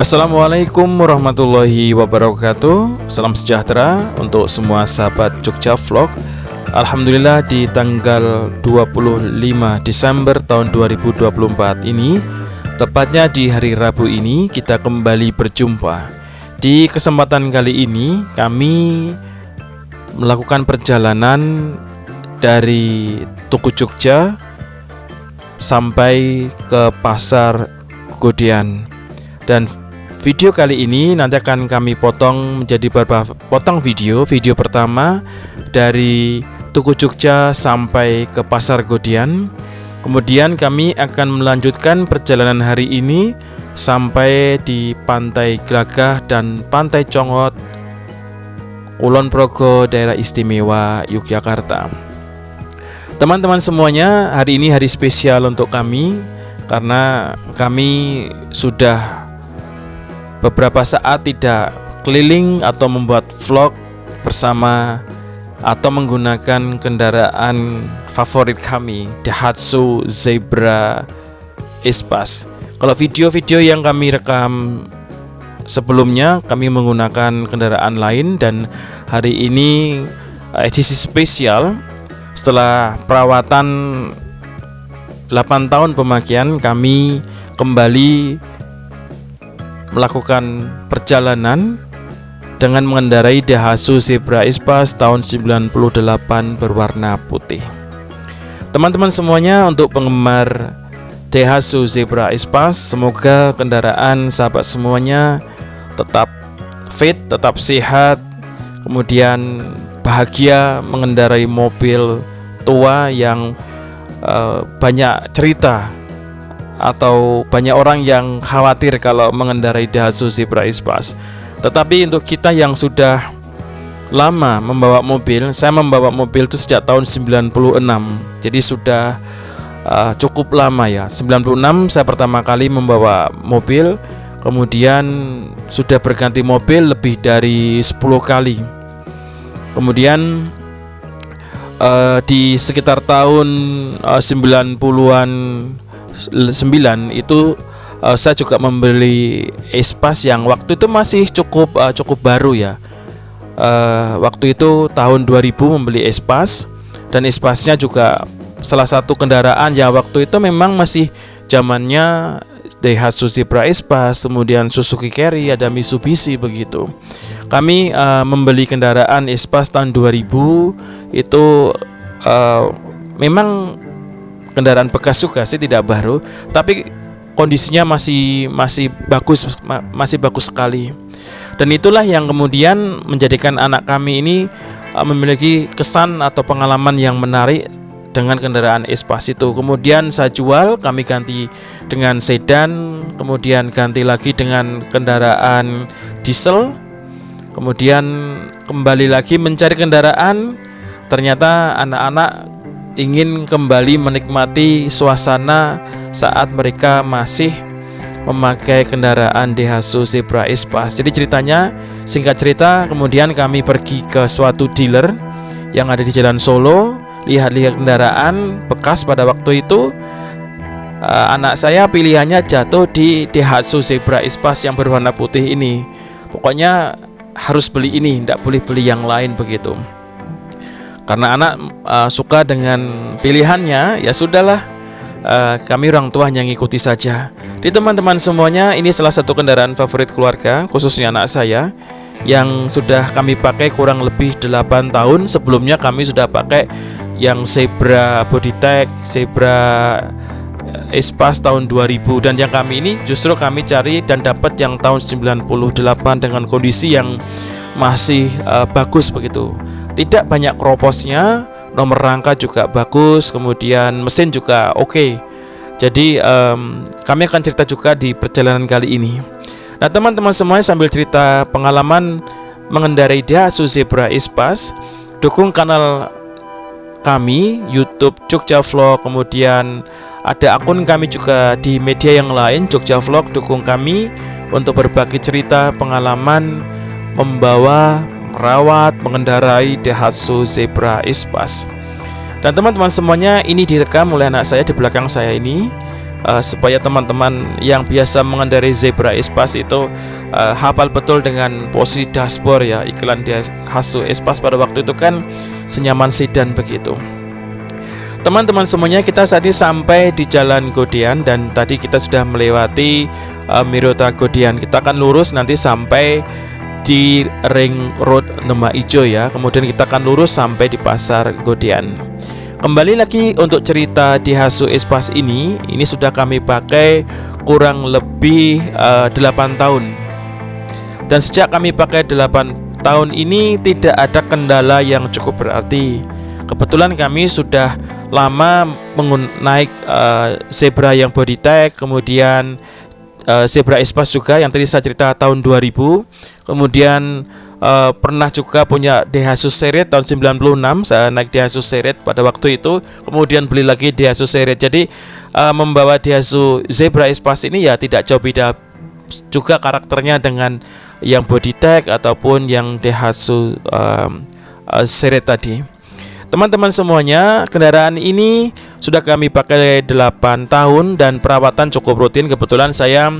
Assalamualaikum warahmatullahi wabarakatuh. Salam sejahtera untuk semua sahabat Jogja Vlog. Alhamdulillah di tanggal 25 Desember tahun 2024 ini, tepatnya di hari Rabu ini, kita kembali berjumpa. Di kesempatan kali ini kami melakukan perjalanan dari Tugu Jogja sampai ke Pasar Godean. Dan video kali ini nanti akan kami potong menjadi beberapa potong video. Video pertama dari Tugu Jogja sampai ke Pasar Godean. Kemudian kami akan melanjutkan perjalanan hari ini sampai di Pantai Glagah dan Pantai Congot, Kulon Progo, daerah istimewa Yogyakarta. Teman-teman semuanya, hari ini hari spesial untuk kami karena kami sudah beberapa saat tidak keliling atau membuat vlog bersama atau menggunakan kendaraan favorit kami, Daihatsu Zebra Espace. Kalau video-video yang kami rekam sebelumnya kami menggunakan kendaraan lain, dan hari ini edisi spesial setelah perawatan 8 tahun pemakaian, kami kembali melakukan perjalanan dengan mengendarai Daihatsu Zebra Espace tahun 98 berwarna putih. Teman-teman semuanya, untuk penggemar Daihatsu Zebra Espace, semoga kendaraan sahabat semuanya tetap fit, tetap sehat, kemudian bahagia mengendarai mobil tua yang banyak cerita, atau banyak orang yang khawatir kalau mengendarai Daihatsu Zebra Espace. Tetapi untuk kita yang sudah lama membawa mobil, saya membawa mobil itu sejak tahun 96. Jadi sudah cukup lama ya. 96 saya pertama kali membawa mobil, kemudian sudah berganti mobil lebih dari 10 kali. Kemudian di sekitar tahun 90-an 9 itu saya juga membeli Espace yang waktu itu masih cukup baru ya. Waktu itu tahun 2000 membeli Espace, dan Espace-nya juga salah satu kendaraan yang waktu itu memang masih zamannya Daihatsu Zebra Espace, kemudian Suzuki Carry, ada Mitsubishi begitu. Kami membeli kendaraan Espace tahun 2000 itu memang kendaraan bekas juga sih, tidak baru, tapi kondisinya masih bagus sekali. Dan itulah yang kemudian menjadikan anak kami ini memiliki kesan atau pengalaman yang menarik dengan kendaraan Espace itu. Kemudian saya jual, kami ganti dengan sedan, kemudian ganti lagi dengan kendaraan diesel, kemudian kembali lagi mencari kendaraan. Ternyata anak-anak ingin kembali menikmati suasana saat mereka masih memakai kendaraan Daihatsu Zebra Espace. Jadi ceritanya, singkat cerita, kemudian kami pergi ke suatu dealer yang ada di Jalan Solo, lihat-lihat kendaraan bekas pada waktu itu. Anak saya pilihannya jatuh di Daihatsu Zebra Espace yang berwarna putih ini. Pokoknya harus beli ini, tidak boleh beli yang lain begitu. Karena anak suka dengan pilihannya, ya sudahlah, kami orang tua hanya ngikuti saja. Di teman-teman semuanya, ini salah satu kendaraan favorit keluarga, khususnya anak saya, yang sudah kami pakai kurang lebih 8 tahun. Sebelumnya kami sudah pakai yang Zebra Bodytech, Zebra Espace tahun 2000, dan yang kami ini justru kami cari dan dapat yang tahun 98 dengan kondisi yang masih bagus begitu. Tidak banyak keroposnya, nomor rangka juga bagus, kemudian mesin juga oke. Jadi kami akan cerita juga di perjalanan kali ini. Nah teman-teman semuanya, sambil cerita pengalaman mengendarai Daihatsu Zebra Espace, dukung kanal kami YouTube Jogja Vlog, kemudian ada akun kami juga di media yang lain, Jogja Vlog. Dukung kami untuk berbagi cerita pengalaman membawa, merawat, mengendarai Daihatsu Zebra Espace. Dan teman-teman semuanya, ini direkam oleh anak saya di belakang saya ini. supaya teman-teman yang biasa mengendarai Zebra Espace itu hafal betul dengan posisi dashboard ya. Iklan Daihatsu Espace pada waktu itu kan senyaman sedan begitu. Teman-teman semuanya, kita saat ini sampai di Jalan Godean dan tadi kita sudah melewati Mirota Godean. Kita akan lurus nanti sampai di Ring Road Demak Ijo ya. Kemudian kita akan lurus sampai di Pasar Godean. Kembali lagi untuk cerita Daihatsu Espace ini sudah kami pakai kurang lebih 8 tahun. Dan sejak kami pakai 8 tahun ini tidak ada kendala yang cukup berarti. Kebetulan kami sudah lama naik Zebra yang body tag, kemudian Zebra Espace juga yang tadi saya cerita tahun 2000. Kemudian pernah juga punya Daihatsu Series tahun 96. Saya naik Daihatsu Series pada waktu itu, kemudian beli lagi Daihatsu Series. Jadi membawa Daihatsu Zebra Espace ini ya tidak jauh beda juga karakternya dengan yang body tag ataupun yang Daihatsu Series tadi. Teman-teman semuanya, kendaraan ini sudah kami pakai 8 tahun dan perawatan cukup rutin. Kebetulan saya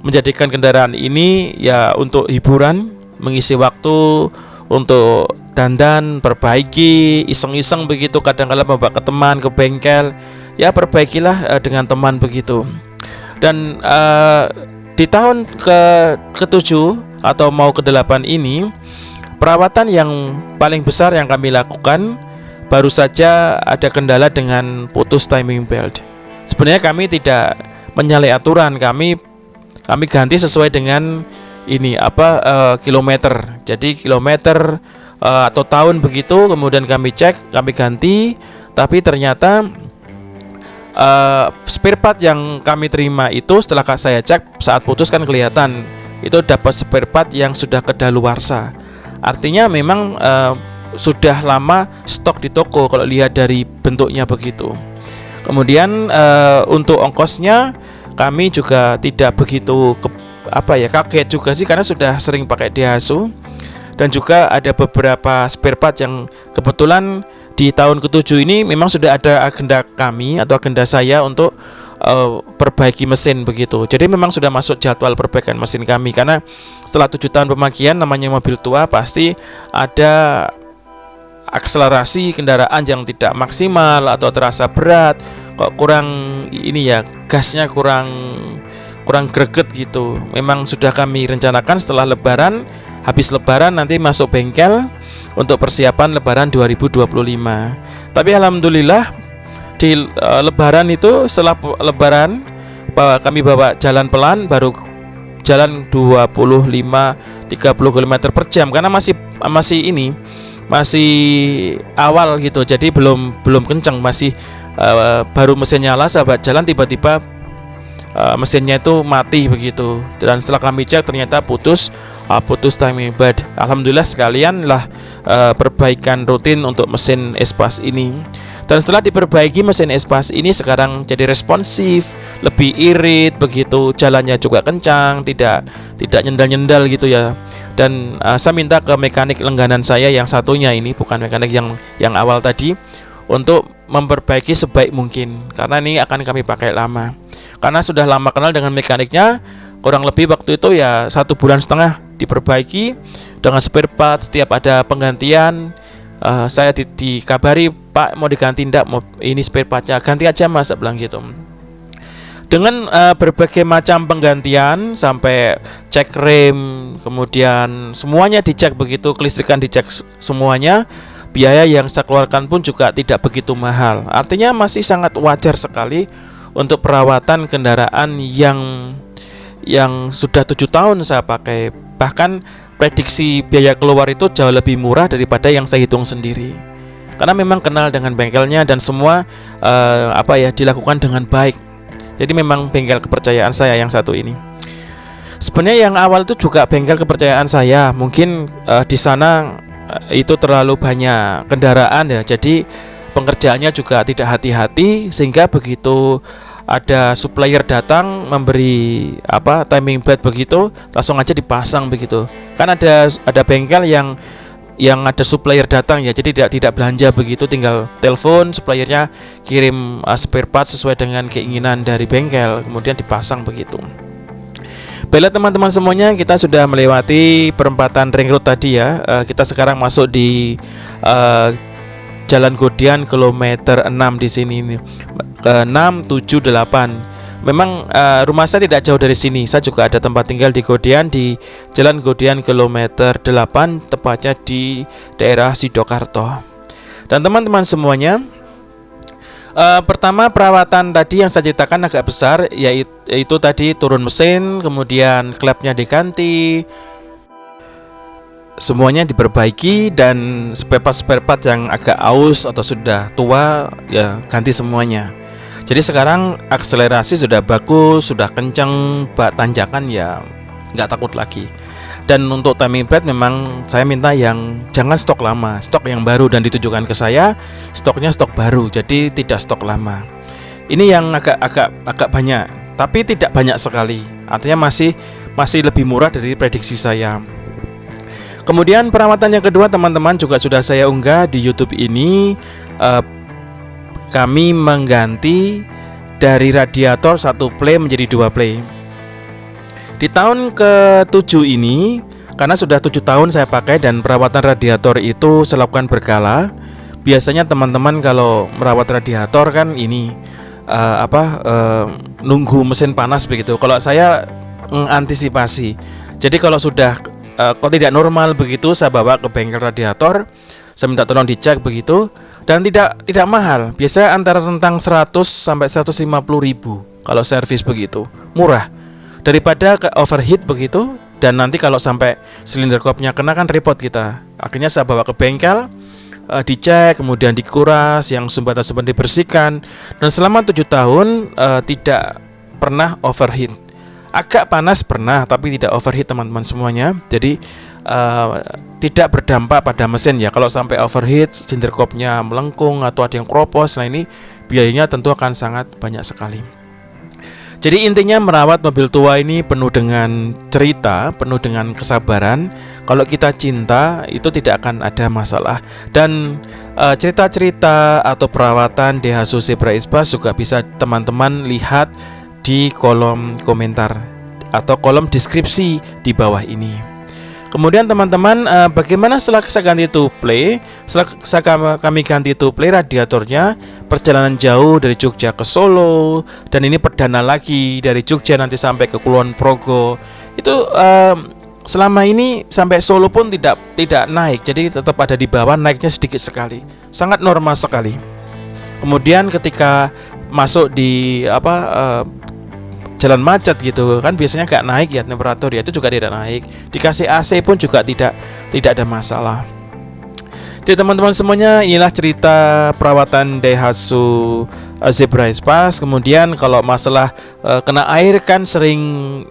menjadikan kendaraan ini ya untuk hiburan, mengisi waktu untuk dandan, perbaiki, iseng-iseng begitu, kadang-kadang membawa ke teman, ke bengkel. Ya perbaikilah dengan teman begitu. Dan di tahun ke-7 atau mau ke-8 ini, perawatan yang paling besar yang kami lakukan baru saja ada kendala dengan putus timing belt. Sebenarnya kami tidak menyalahi aturan, kami ganti sesuai dengan kilometer. Jadi kilometer atau tahun begitu, kemudian kami cek, kami ganti, tapi ternyata spare part yang kami terima itu setelah saya cek saat putus kan kelihatan itu dapat spare part yang sudah kedaluarsa. Artinya memang sudah lama stok di toko kalau lihat dari bentuknya begitu. Kemudian untuk ongkosnya kami juga tidak begitu kaget juga sih, karena sudah sering pakai Daihatsu. Dan juga ada beberapa spare part yang kebetulan di tahun ke-7 ini memang sudah ada agenda kami atau agenda saya untuk perbaiki mesin begitu. Jadi memang sudah masuk jadwal perbaikan mesin kami, karena setelah 7 tahun pemakaian, namanya mobil tua pasti ada akselerasi kendaraan yang tidak maksimal atau terasa berat, kok kurang gasnya kurang greget gitu. Memang sudah kami rencanakan setelah lebaran, habis lebaran nanti masuk bengkel untuk persiapan lebaran 2025. Tapi alhamdulillah di lebaran itu, setelah lebaran kami bawa jalan pelan, baru jalan 25-30 km per jam karena masih awal gitu, jadi belum kencang, masih baru mesin nyala, sahabat jalan tiba-tiba mesinnya itu mati begitu. Dan setelah kami cek ternyata putus timing belt. Alhamdulillah sekalian lah perbaikan rutin untuk mesin Espace ini. Dan setelah diperbaiki, mesin Espace ini sekarang jadi responsif, lebih irit begitu, jalannya juga kencang, tidak nyendal-nyendal gitu ya. Dan saya minta ke mekanik langganan saya yang satunya ini, bukan mekanik yang awal tadi, untuk memperbaiki sebaik mungkin, karena ini akan kami pakai lama. Karena sudah lama kenal dengan mekaniknya, kurang lebih waktu itu ya 1,5 bulan diperbaiki dengan spare part. Setiap ada penggantian, saya dikabari, Pak mau diganti ndak, ini spare partnya ganti aja Mas, saya bilang gitu. Dengan berbagai macam penggantian sampai cek rem, kemudian semuanya dicek begitu, kelistrikan dicek semuanya, biaya yang saya keluarkan pun juga tidak begitu mahal. Artinya masih sangat wajar sekali untuk perawatan kendaraan yang sudah 7 tahun saya pakai. Bahkan prediksi biaya keluar itu jauh lebih murah daripada yang saya hitung sendiri, karena memang kenal dengan bengkelnya dan semua dilakukan dengan baik. Jadi memang bengkel kepercayaan saya yang satu ini. Sebenarnya yang awal itu juga bengkel kepercayaan saya. Mungkin di sana itu terlalu banyak kendaraan ya. Jadi pengerjaannya juga tidak hati-hati, sehingga begitu ada supplier datang memberi timing belt begitu, langsung aja dipasang begitu. Kan ada bengkel yang yang ada supplier datang ya, jadi tidak belanja begitu, tinggal telepon suppliernya kirim spare part sesuai dengan keinginan dari bengkel, kemudian dipasang begitu. Baiklah teman-teman semuanya, kita sudah melewati perempatan ring road tadi ya. Kita sekarang masuk di Jalan Godian kilometer 6 di sini nih. Ke 6, 7, 8. Memang rumah saya tidak jauh dari sini. Saya juga ada tempat tinggal di Godian, di Jalan Godian kilometer 8, tepatnya di daerah Sidokarto. Dan teman-teman semuanya, pertama perawatan tadi yang saya ceritakan agak besar, yaitu tadi turun mesin, kemudian klepnya diganti, semuanya diperbaiki, dan spare part yang agak aus atau sudah tua ya ganti semuanya. Jadi sekarang akselerasi sudah bagus, sudah kencang, bak tanjakan ya nggak takut lagi. Dan untuk timing belt memang saya minta yang jangan stok lama, stok yang baru, dan ditujukan ke saya stoknya stok baru, jadi tidak stok lama. Ini yang agak banyak, tapi tidak banyak sekali. Artinya masih lebih murah dari prediksi saya. Kemudian perawatan yang kedua teman-teman juga sudah saya unggah di YouTube ini. Kami mengganti dari radiator 1 play menjadi 2 play. Di tahun ke-7 ini, karena sudah 7 tahun saya pakai dan perawatan radiator itu saya lakukan berkala. Biasanya teman-teman kalau merawat radiator kan ini nunggu mesin panas begitu. Kalau saya mengantisipasi. Jadi kalau sudah kalau tidak normal begitu, saya bawa ke bengkel radiator, saya minta tolong dicek begitu. Dan tidak mahal, biasanya antara rentang 100 sampai 150 ribu kalau servis begitu, murah daripada ke overheat begitu. Dan nanti kalau sampai silinder kopnya kena kan repot kita. Akhirnya saya bawa ke bengkel, dicek, kemudian dikuras, yang sumbatan-sumbatan dibersihkan, dan selama 7 tahun tidak pernah overheat. Agak panas pernah, tapi tidak overheat teman-teman semuanya. Jadi tidak berdampak pada mesin ya. Kalau sampai overheat, silinder kopnya melengkung atau ada yang kropos, nah ini biayanya tentu akan sangat banyak sekali. Jadi intinya merawat mobil tua ini penuh dengan cerita, penuh dengan kesabaran. Kalau kita cinta itu tidak akan ada masalah. Dan cerita-cerita atau perawatan Daihatsu Zebra Espace juga bisa teman-teman lihat di kolom komentar atau kolom deskripsi di bawah ini. Kemudian teman-teman, bagaimana setelah saya ganti 2 play? Setelah kami ganti 2 play radiatornya, perjalanan jauh dari Jogja ke Solo, dan ini perdana lagi dari Jogja nanti sampai ke Kulon Progo. Itu selama ini sampai Solo pun tidak naik, jadi tetap ada di bawah, naiknya sedikit sekali, sangat normal sekali. Kemudian ketika masuk di jalan macet gitu kan, biasanya gak naik ya temperatur ya, itu juga tidak naik. Dikasih AC pun juga tidak ada masalah. Jadi teman-teman semuanya, inilah cerita perawatan Daihatsu Zebra Espace. Kemudian kalau masalah kena air kan sering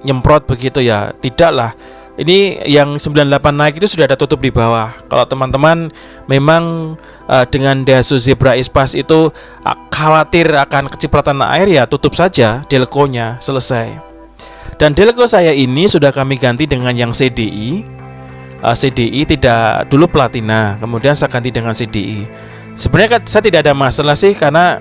nyemprot begitu ya, tidaklah. Ini yang 98 naik itu sudah ada tutup di bawah. Kalau teman-teman memang dengan Daihatsu Zebra Espace itu khawatir akan kecipratan air, ya tutup saja delconya, selesai. Dan delco saya ini sudah kami ganti dengan yang CDI. CDI tidak dulu platina, kemudian saya ganti dengan CDI. Sebenarnya saya tidak ada masalah sih, karena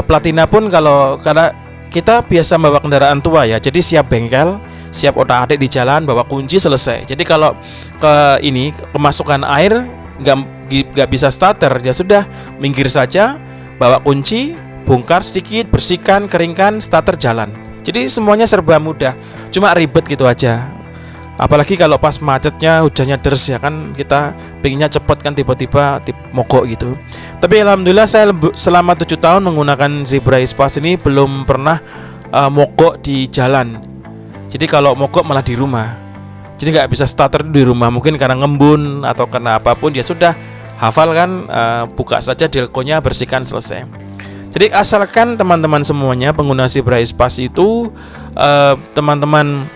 platina pun karena kita biasa bawa kendaraan tua ya, jadi siap bengkel, siap otak-atik di jalan, bawa kunci, selesai. Jadi kalau kemasukan air nggak bisa starter, ya sudah minggir saja, bawa kunci, bongkar sedikit, bersihkan, keringkan, starter, jalan. Jadi semuanya serba mudah, cuma ribet gitu aja. Apalagi kalau pas macetnya, hujannya deres ya kan, kita pengennya cepet kan, tiba-tiba mogok gitu. Tapi alhamdulillah saya selama 7 tahun menggunakan Zebra Espace ini belum pernah mogok di jalan. Jadi kalau mogok malah di rumah. Jadi nggak bisa starter di rumah, mungkin karena ngembun atau karena apapun, ya sudah hafal kan, buka saja delconya, bersihkan, selesai. Jadi asalkan teman-teman semuanya pengguna Zebra Espace itu teman-teman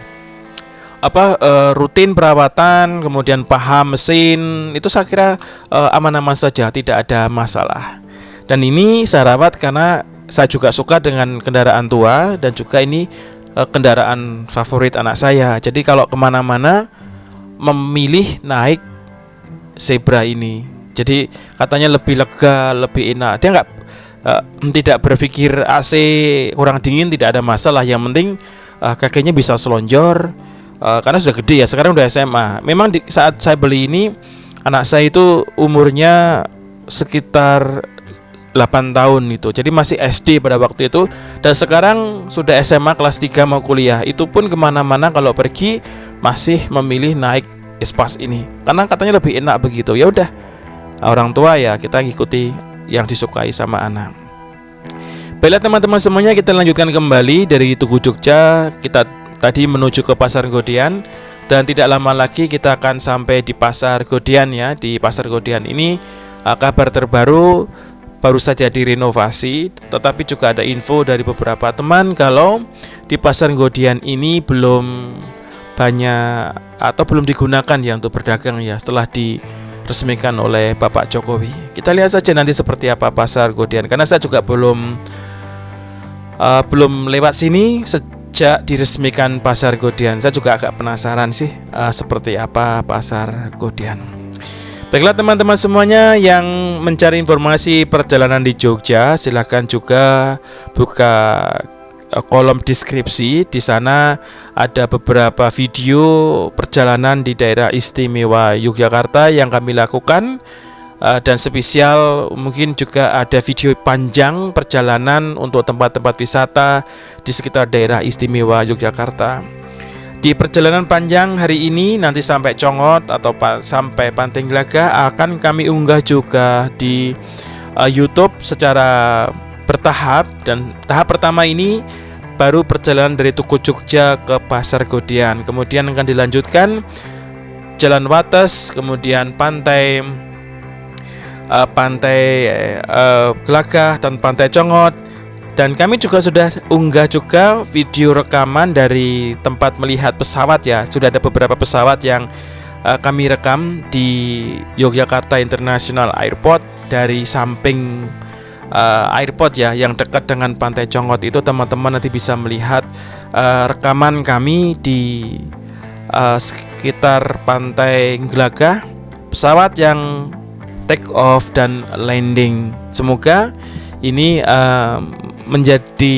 rutin perawatan, kemudian paham mesin, itu saya kira aman-aman saja, tidak ada masalah. Dan ini saya rawat karena saya juga suka dengan kendaraan tua, dan juga ini kendaraan favorit anak saya. Jadi kalau kemana-mana memilih naik zebra ini. Jadi katanya lebih lega, lebih enak. Dia tidak berpikir AC kurang dingin, tidak ada masalah. Yang penting kakinya bisa selonjor, karena sudah gede ya, sekarang udah SMA. Memang saat saya beli ini, anak saya itu umurnya sekitar 8 tahun itu. Jadi masih SD pada waktu itu. Dan sekarang sudah SMA kelas 3 mau kuliah. Itu pun kemana-mana kalau pergi masih memilih naik Espas ini, karena katanya lebih enak begitu. Ya udah, orang tua ya kita ngikuti yang disukai sama anak. Baiklah teman-teman semuanya, kita lanjutkan kembali dari Tugu Jogja. Kita tadi menuju ke Pasar Godean, dan tidak lama lagi kita akan sampai di Pasar Godean ya. Di Pasar Godean ini kabar terbaru, baru saja direnovasi, tetapi juga ada info dari beberapa teman kalau di Pasar Godean ini belum banyak atau belum digunakan ya untuk berdagang ya, setelah diresmikan oleh Bapak Jokowi. Kita lihat saja nanti seperti apa Pasar Godean, karena saya juga belum lewat sini sejak diresmikan Pasar Godean. Saya juga agak penasaran sih seperti apa Pasar Godean. Baiklah teman-teman semuanya yang mencari informasi perjalanan di Jogja, silahkan juga buka kolom deskripsi. Di sana ada beberapa video perjalanan di daerah istimewa Yogyakarta yang kami lakukan, dan spesial mungkin juga ada video panjang perjalanan untuk tempat-tempat wisata di sekitar daerah istimewa Yogyakarta. Di perjalanan panjang hari ini nanti sampai Congot atau sampai Pantai Glagah akan kami unggah juga di YouTube secara bertahap. Dan tahap pertama ini baru perjalanan dari Tugu Jogja ke Pasar Godean, kemudian akan dilanjutkan Jalan Wates, kemudian Pantai Glagah dan Pantai Congot. Dan kami juga sudah unggah juga video rekaman dari tempat melihat pesawat ya. Sudah ada beberapa pesawat yang kami rekam di Yogyakarta International Airport. Dari samping airport ya, yang dekat dengan Pantai Congot itu, teman-teman nanti bisa melihat rekaman kami di sekitar Pantai Glagah, pesawat yang take off dan landing. Semoga ini menjadi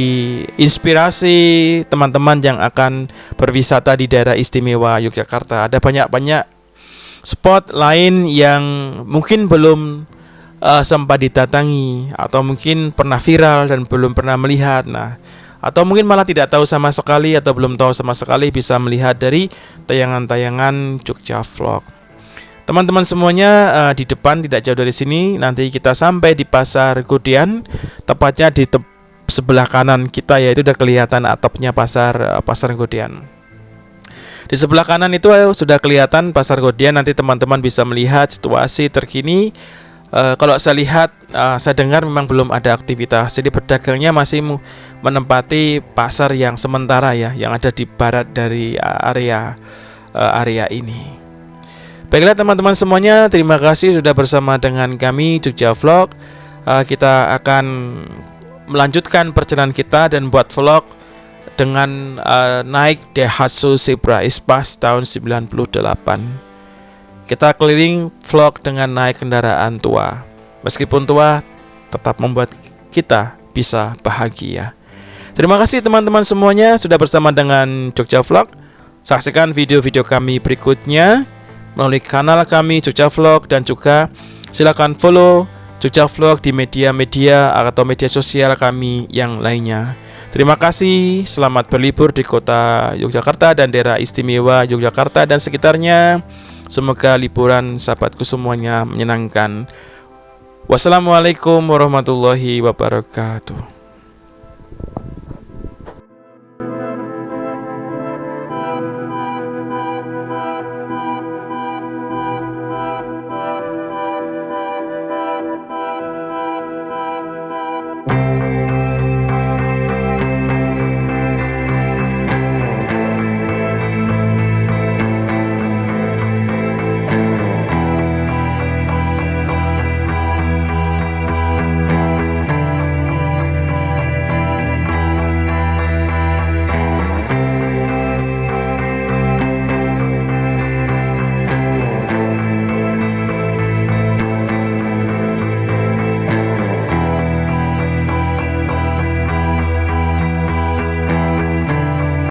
inspirasi teman-teman yang akan berwisata di daerah istimewa Yogyakarta. Ada banyak spot lain yang mungkin belum sempat didatangi, atau mungkin pernah viral dan belum pernah melihat. Nah, atau mungkin malah tidak tahu sama sekali atau belum tahu sama sekali, bisa melihat dari tayangan-tayangan Jogja Vlog. Teman-teman semuanya, di depan tidak jauh dari sini nanti kita sampai di Pasar Godean, tepatnya di sebelah kanan kita, yaitu udah kelihatan atapnya Pasar Godean. Di sebelah kanan itu sudah kelihatan Pasar Godean. Nanti teman-teman bisa melihat situasi terkini. Kalau saya lihat, saya dengar memang belum ada aktivitas, jadi pedagangnya masih menempati pasar yang sementara ya, yang ada di barat dari area ini. Baiklah teman-teman semuanya, terima kasih sudah bersama dengan kami Jogja Vlog. Kita akan melanjutkan perjalanan kita dan buat vlog dengan naik Daihatsu Zebra Espas tahun 98. Kita keliling vlog dengan naik kendaraan tua. Meskipun tua, tetap membuat kita bisa bahagia. Terima kasih teman-teman semuanya sudah bersama dengan Jogja Vlog. Saksikan video-video kami berikutnya melalui kanal kami Jogja Vlog, dan juga silakan follow Jogja Vlog di media-media atau media sosial kami yang lainnya. Terima kasih, selamat berlibur di kota Yogyakarta dan daerah istimewa Yogyakarta dan sekitarnya. Semoga liburan sahabatku semuanya menyenangkan. Wassalamualaikum warahmatullahi wabarakatuh.